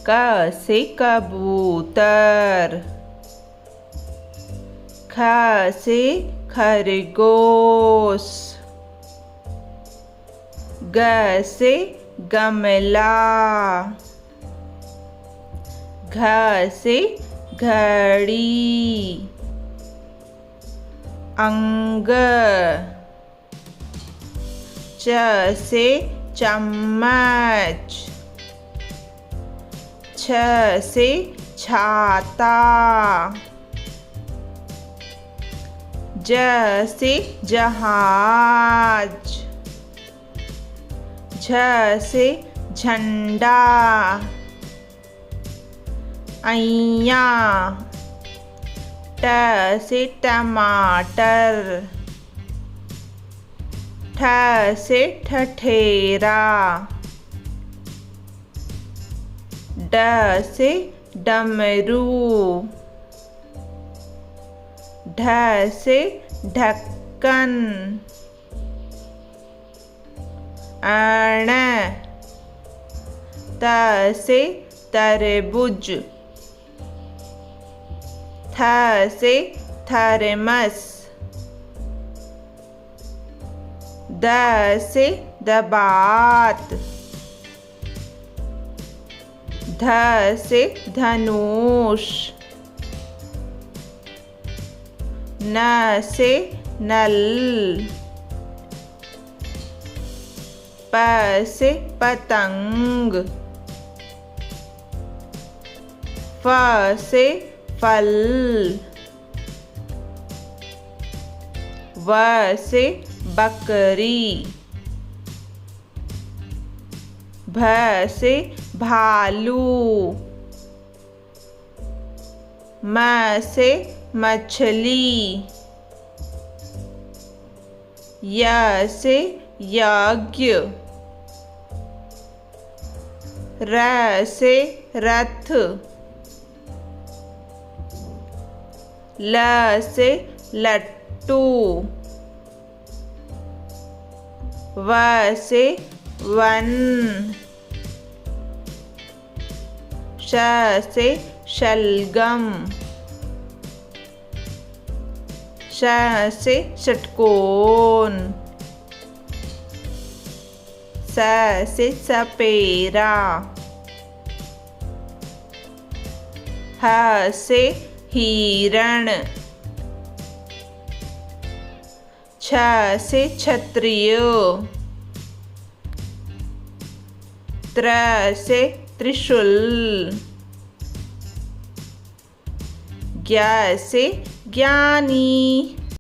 क से कबूतर, ख से खरगोश, ग से गमला, घ से घड़ी, अंग, च से चम्मच, छ से छाता, ज से जहाज, झ से झंडा, अय्या, ट से टमाटर, ठ से ठठेरा, ड से डमरू, ढ से ढक्कन, अण, त से तरबूज, थ से थर्मस, द से दबात, ध से धनुष, न से नल, प से पतंग, फ से फल, व से बकरी, भ से भालू, म से मछली, य से यज्ञ, र से रथ, ल से लट्टू, व से वन, श से शलगम, श से षटकोण, स से सपेरा, ह से हिरण, छ से क्षत्रिय, त्र से त्रिशूल, ज्ञ से ज्ञानी।